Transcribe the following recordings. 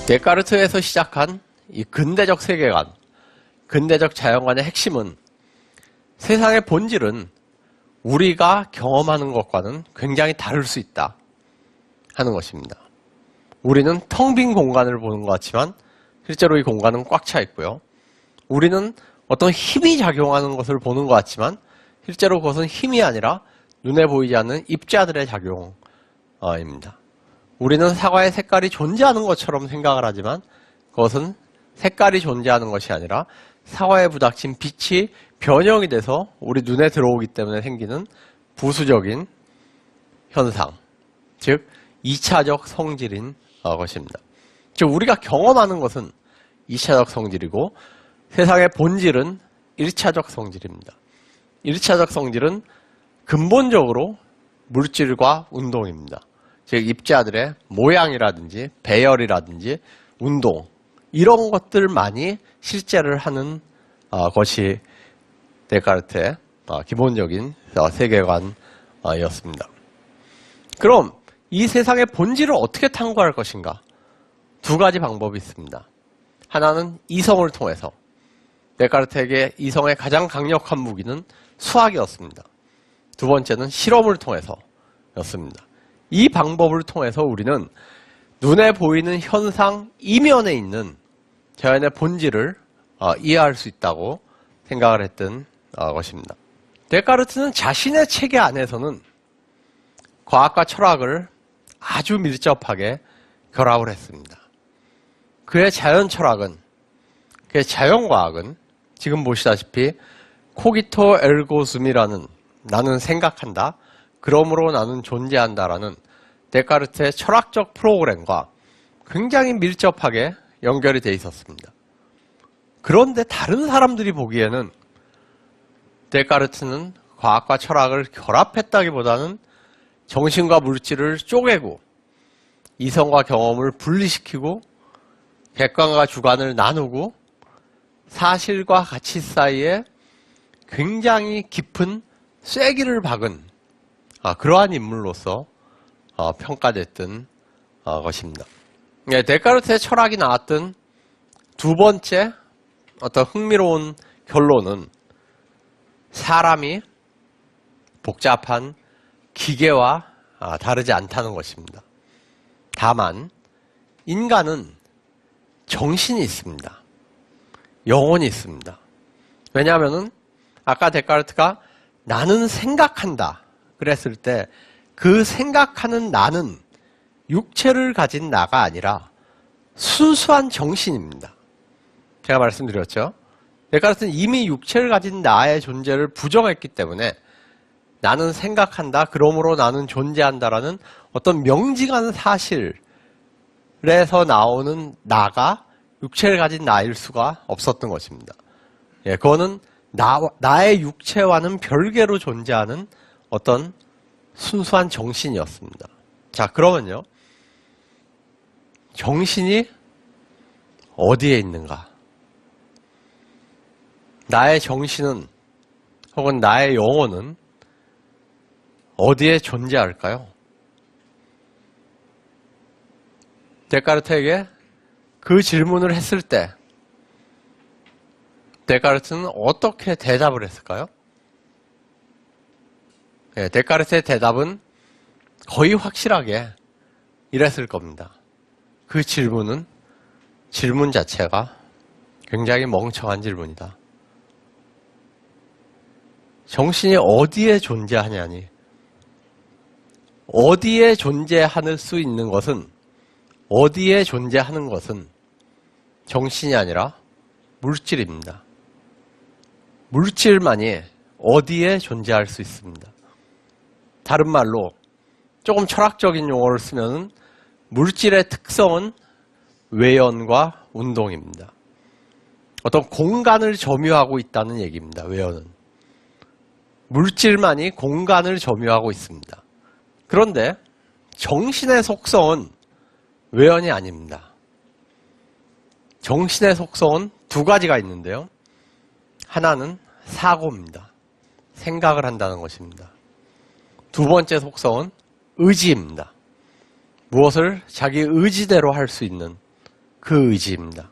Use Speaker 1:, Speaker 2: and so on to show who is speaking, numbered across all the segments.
Speaker 1: 데카르트에서 시작한 이 근대적 세계관, 근대적 자연관의 핵심은 세상의 본질은 우리가 경험하는 것과는 굉장히 다를 수 있다 하는 것입니다. 우리는 텅 빈 공간을 보는 것 같지만 실제로 이 공간은 꽉 차 있고요. 우리는 어떤 힘이 작용하는 것을 보는 것 같지만 실제로 그것은 힘이 아니라 눈에 보이지 않는 입자들의 작용입니다. 우리는 사과의 색깔이 존재하는 것처럼 생각을 하지만 그것은 색깔이 존재하는 것이 아니라 사과에 부닥친 빛이 변형이 돼서 우리 눈에 들어오기 때문에 생기는 부수적인 현상, 즉 2차적 성질인 것입니다. 즉 우리가 경험하는 것은 2차적 성질이고 세상의 본질은 1차적 성질입니다. 1차적 성질은 근본적으로 물질과 운동입니다. 즉 입자들의 모양이라든지 배열이라든지 운동 이런 것들만이 실제를 하는 것이 데카르트의 기본적인 세계관이었습니다. 그럼 이 세상의 본질을 어떻게 탐구할 것인가? 두 가지 방법이 있습니다. 하나는 이성을 통해서. 데카르트에게 이성의 가장 강력한 무기는 수학이었습니다. 두 번째는 실험을 통해서였습니다. 이 방법을 통해서 우리는 눈에 보이는 현상 이면에 있는 자연의 본질을 이해할 수 있다고 생각을 했던 것입니다. 데카르트는 자신의 체계 안에서는 과학과 철학을 아주 밀접하게 결합을 했습니다. 그의 자연 철학은, 그의 자연과학은 지금 보시다시피 코기토 에르고 숨이라는 나는 생각한다, 그러므로 나는 존재한다라는 데카르트의 철학적 프로그램과 굉장히 밀접하게 연결이 돼 있었습니다. 그런데 다른 사람들이 보기에는 데카르트는 과학과 철학을 결합했다기보다는 정신과 물질을 쪼개고 이성과 경험을 분리시키고 객관과 주관을 나누고 사실과 가치 사이에 굉장히 깊은 쐐기를 박은 그러한 인물로서 평가됐던 것입니다. 데카르트의 철학이 나왔던 두 번째 어떤 흥미로운 결론은 사람이 복잡한 기계와 다르지 않다는 것입니다. 다만 인간은 정신이 있습니다. 영혼이 있습니다. 왜냐하면 아까 데카르트가 나는 생각한다 그랬을 때 그 생각하는 나는 육체를 가진 나가 아니라 순수한 정신입니다. 제가 말씀드렸죠. 데카르트는 이미 육체를 가진 나의 존재를 부정했기 때문에 나는 생각한다, 그러므로 나는 존재한다라는 어떤 명징한 사실에서 나오는 나가 육체를 가진 나일 수가 없었던 것입니다. 그거는 나의 육체와는 별개로 존재하는 어떤 순수한 정신이었습니다. 자, 그러면요. 정신이 어디에 있는가? 나의 정신은 혹은 나의 영혼은 어디에 존재할까요? 데카르트에게 그 질문을 했을 때 데카르트는 어떻게 대답을 했을까요? 데카르트의 대답은 거의 확실하게 이랬을 겁니다. 그 질문 자체가 굉장히 멍청한 질문이다. 정신이 어디에 존재하냐니, 어디에 존재할 수 있는 것은, 어디에 존재하는 것은 정신이 아니라 물질입니다. 물질만이 어디에 존재할 수 있습니다. 다른 말로 조금 철학적인 용어를 쓰면 물질의 특성은 외연과 운동입니다. 어떤 공간을 점유하고 있다는 얘기입니다. 외연은. 물질만이 공간을 점유하고 있습니다. 그런데 정신의 속성은 외연이 아닙니다. 정신의 속성은 두 가지가 있는데요. 하나는 사고입니다. 생각을 한다는 것입니다. 두 번째 속성은 의지입니다. 무엇을 자기 의지대로 할 수 있는 그 의지입니다.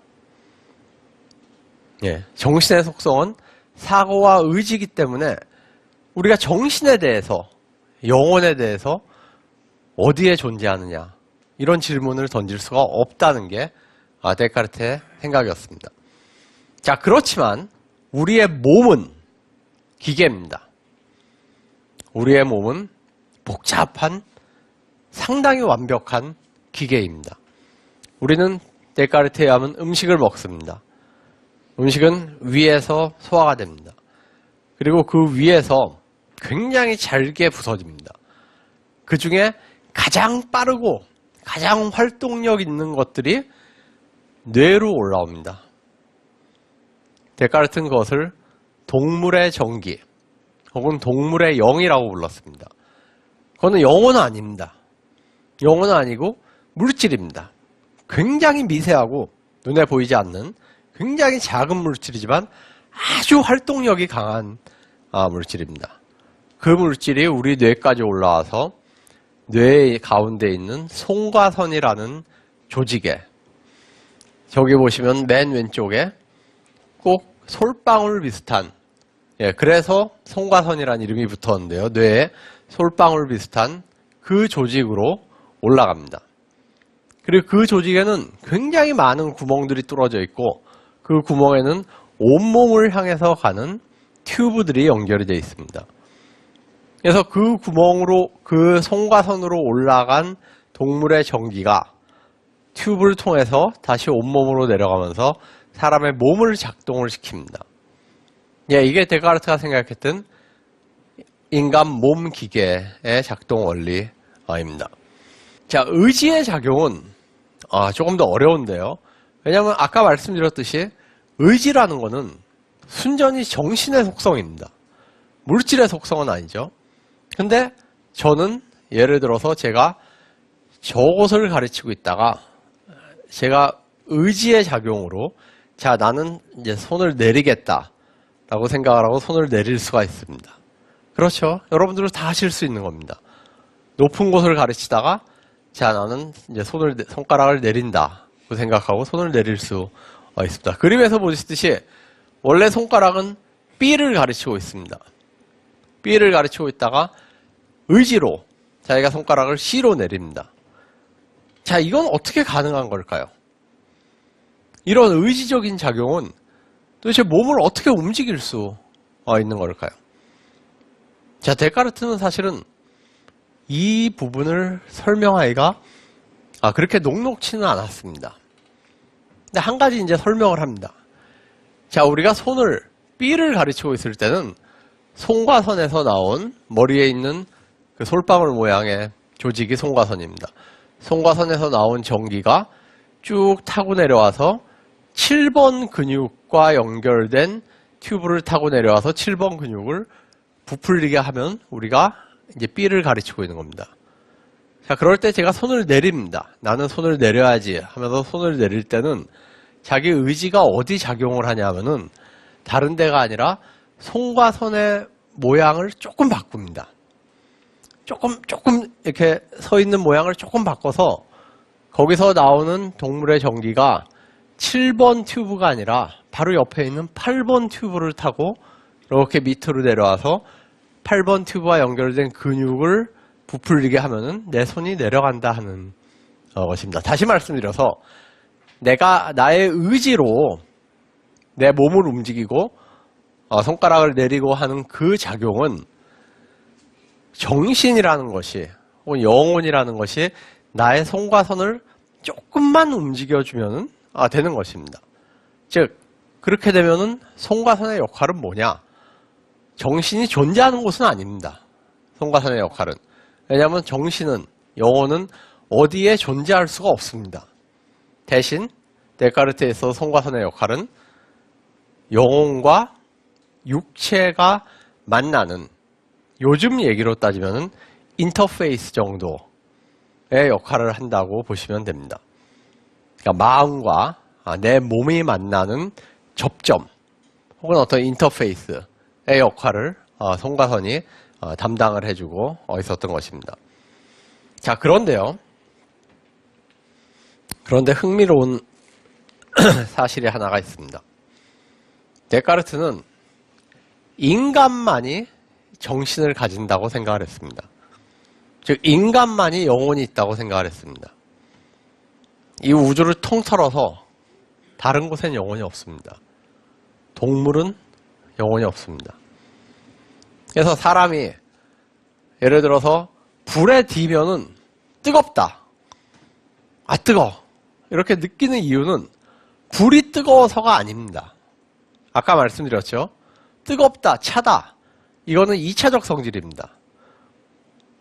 Speaker 1: 예, 정신의 속성은 사고와 의지이기 때문에 우리가 정신에 대해서, 영혼에 대해서 어디에 존재하느냐 이런 질문을 던질 수가 없다는 게 데카르트의 생각이었습니다. 자, 그렇지만 우리의 몸은 기계입니다. 우리의 몸은 복잡한 상당히 완벽한 기계입니다. 우리는 데카르트에 의하면 음식을 먹습니다. 음식은 위에서 소화가 됩니다. 그리고 그 위에서 굉장히 잘게 부서집니다. 그 중에 가장 빠르고 가장 활동력 있는 것들이 뇌로 올라옵니다. 데카르트는 그것을 동물의 정기 혹은 동물의 영이라고 불렀습니다. 그거는 영혼은 아닙니다. 영혼은 아니고 물질입니다. 굉장히 미세하고 눈에 보이지 않는 굉장히 작은 물질이지만 아주 활동력이 강한 물질입니다. 그 물질이 우리 뇌까지 올라와서 뇌 가운데 있는 송과선이라는 조직에, 저기 보시면 맨 왼쪽에 꼭 솔방울 비슷한, 그래서 송과선이라는 이름이 붙었는데요. 뇌에 솔방울 비슷한 그 조직으로 올라갑니다. 그리고 그 조직에는 굉장히 많은 구멍들이 뚫어져 있고 그 구멍에는 온몸을 향해서 가는 튜브들이 연결이 되어 있습니다. 그래서 그 구멍으로, 그 송과선으로 올라간 동물의 전기가 튜브를 통해서 다시 온몸으로 내려가면서 사람의 몸을 작동을 시킵니다. 이게 데카르트가 생각했던 인간 몸 기계의 작동 원리입니다. 자, 의지의 작용은 조금 더 어려운데요. 왜냐하면 아까 말씀드렸듯이 의지라는 것은 순전히 정신의 속성입니다. 물질의 속성은 아니죠. 근데 저는 예를 들어서 제가 저것을 가르치고 있다가 제가 의지의 작용으로 자, 나는 이제 손을 내리겠다 라고 생각을 하고 손을 내릴 수가 있습니다. 그렇죠. 여러분들은 다 하실 수 있는 겁니다. 높은 곳을 가르치다가 자, 나는 이제 손가락을 내린다 고 생각하고 손을 내릴 수 있습니다. 그림에서 보시듯이 원래 손가락은 B를 가르치고 있습니다. B를 가르치고 있다가 의지로 자기가 손가락을 C로 내립니다. 자, 이건 어떻게 가능한 걸까요? 이런 의지적인 작용은 도대체 몸을 어떻게 움직일 수 있는 걸까요? 자, 데카르트는 사실은 이 부분을 설명하기가 그렇게 녹록치는 않았습니다. 근데 한 가지 이제 설명을 합니다. 자, 우리가 손을 B를 가르치고 있을 때는 송과선에서 나온 머리에 있는 그 솔방울 모양의 조직이 송과선입니다. 송과선에서 나온 전기가 쭉 타고 내려와서 7번 근육과 연결된 튜브를 타고 내려와서 7번 근육을 부풀리게 하면 우리가 이제 B를 가르치고 있는 겁니다. 자, 그럴 때 제가 손을 내립니다. 나는 손을 내려야지 하면서 손을 내릴 때는 자기 의지가 어디 작용을 하냐면은 다른 데가 아니라 손과 손의 모양을 조금 바꿉니다. 조금 이렇게 서 있는 모양을 조금 바꿔서 거기서 나오는 동물의 전기가 7번 튜브가 아니라 바로 옆에 있는 8번 튜브를 타고 이렇게 밑으로 내려와서 8번 튜브와 연결된 근육을 부풀리게 하면은 내 손이 내려간다 하는 것입니다. 다시 말씀드려서 내가 나의 의지로 내 몸을 움직이고 손가락을 내리고 하는 그 작용은 정신이라는 것이 혹은 영혼이라는 것이 나의 손과 손을 조금만 움직여주면 되는 것입니다. 즉 그렇게 되면은 손과 손의 역할은 뭐냐? 정신이 존재하는 곳은 아닙니다. 손과 손의 역할은. 왜냐하면 정신은, 영혼은 어디에 존재할 수가 없습니다. 대신 데카르트에 있어서 손과 손의 역할은 영혼과 육체가 만나는, 요즘 얘기로 따지면 인터페이스 정도의 역할을 한다고 보시면 됩니다. 그러니까 마음과 내 몸이 만나는 접점 혹은 어떤 인터페이스의 역할을 손과 손이 담당을 해주고 있었던 것입니다. 자, 그런데 흥미로운 사실이 하나가 있습니다. 데카르트는 인간만이 정신을 가진다고 생각을 했습니다. 즉 인간만이 영혼이 있다고 생각을 했습니다. 이 우주를 통틀어서 다른 곳엔 영혼이 없습니다. 동물은 영혼이 없습니다. 그래서 사람이 예를 들어서 불에 디면은 뜨겁다. 아 뜨거워. 이렇게 느끼는 이유는 불이 뜨거워서가 아닙니다. 아까 말씀드렸죠. 뜨겁다, 차다. 이거는 2차적 성질입니다.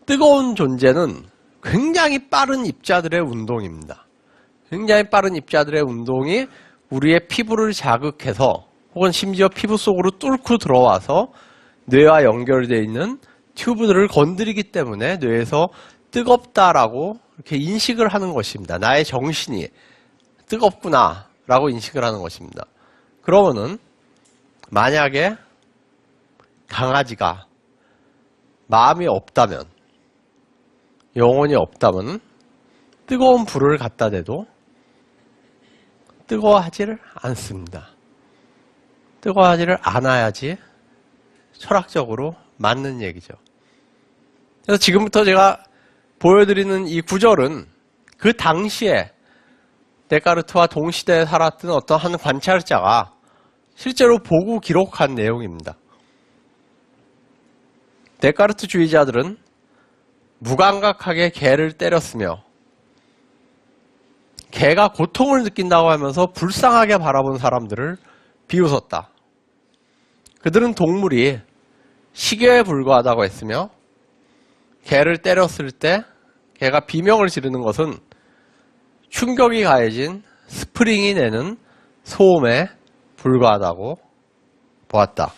Speaker 1: 뜨거운 존재는 굉장히 빠른 입자들의 운동입니다. 굉장히 빠른 입자들의 운동이 우리의 피부를 자극해서 혹은 심지어 피부 속으로 뚫고 들어와서 뇌와 연결되어 있는 튜브들을 건드리기 때문에 뇌에서 뜨겁다라고 이렇게 인식을 하는 것입니다. 나의 정신이 뜨겁구나 라고 인식을 하는 것입니다. 그러면은 만약에 강아지가 마음이 없다면, 영혼이 없다면 뜨거운 불을 갖다 대도 뜨거워하지를 않습니다. 뜨거워하지를 않아야지 철학적으로 맞는 얘기죠. 그래서 지금부터 제가 보여드리는 이 구절은 그 당시에 데카르트와 동시대에 살았던 어떤 한 관찰자가 실제로 보고 기록한 내용입니다. 데카르트주의자들은 무감각하게 개를 때렸으며 개가 고통을 느낀다고 하면서 불쌍하게 바라본 사람들을 비웃었다. 그들은 동물이 식여에 불과하다고 했으며 개를 때렸을 때 개가 비명을 지르는 것은 충격이 가해진 스프링이 내는 소음에 불과하다고 보았다.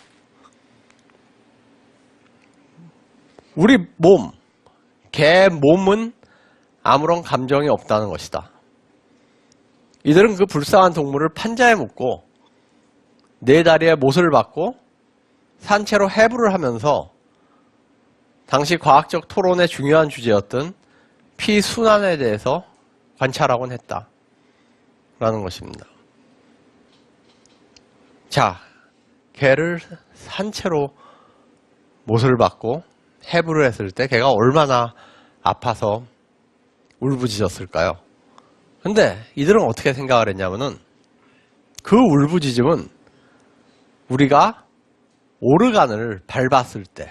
Speaker 1: 우리 몸, 개 몸은 아무런 감정이 없다는 것이다. 이들은 그 불쌍한 동물을 판자에 묶고 네 다리에 못을 박고 산채로 해부를 하면서 당시 과학적 토론의 중요한 주제였던 피순환에 대해서 관찰하곤 했다. 라는 것입니다. 자, 개를 산채로 못을 박고 해부를 했을 때 개가 얼마나 아파서 울부짖었을까요? 근데 이들은 어떻게 생각을 했냐면은 그 울부짖음은 우리가 오르간을 밟았을 때,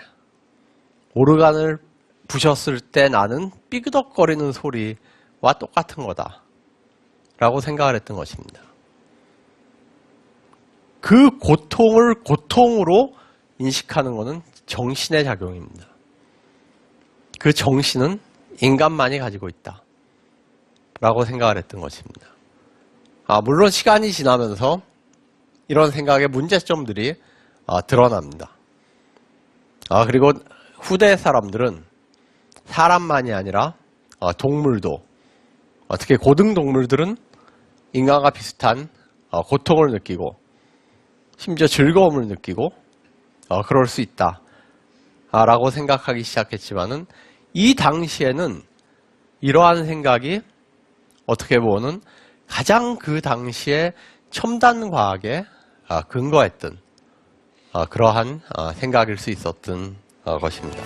Speaker 1: 오르간을 부셨을 때 나는 삐그덕거리는 소리와 똑같은 거다 라고 생각을 했던 것입니다. 그 고통을 고통으로 인식하는 것은 정신의 작용입니다. 그 정신은 인간만이 가지고 있다 라고 생각을 했던 것입니다. 물론 시간이 지나면서 이런 생각의 문제점들이 드러납니다. 그리고 후대 사람들은 사람만이 아니라 동물도, 특히 고등동물들은 인간과 비슷한 고통을 느끼고 심지어 즐거움을 느끼고 그럴 수 있다 라고 생각하기 시작했지만은 이 당시에는 이러한 생각이 어떻게 보면 가장 그 당시에 첨단 과학에 근거했던 그러한 생각일 수 있었던 것입니다.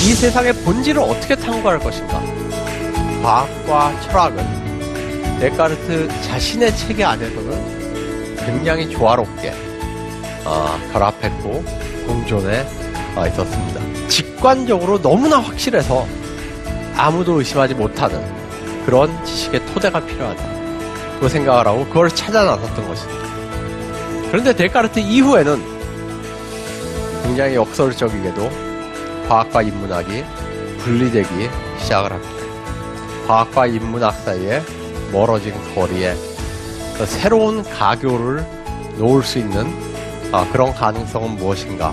Speaker 1: 이 세상의 본질을 어떻게 탐구할 것인가? 과학과 철학은 데카르트 자신의 체계 안에서는 굉장히 조화롭게 결합했고 공존해 있었습니다. 직관적으로 너무나 확실해서 아무도 의심하지 못하는 그런 지식의 토대가 필요하다. 그 생각을 하고 그걸 찾아 나섰던 것입니다. 그런데 데카르트 이후에는 굉장히 역설적이게도 과학과 인문학이 분리되기 시작을 합니다. 과학과 인문학 사이에 멀어진 거리에 새로운 가교를 놓을 수 있는 그런 가능성은 무엇인가?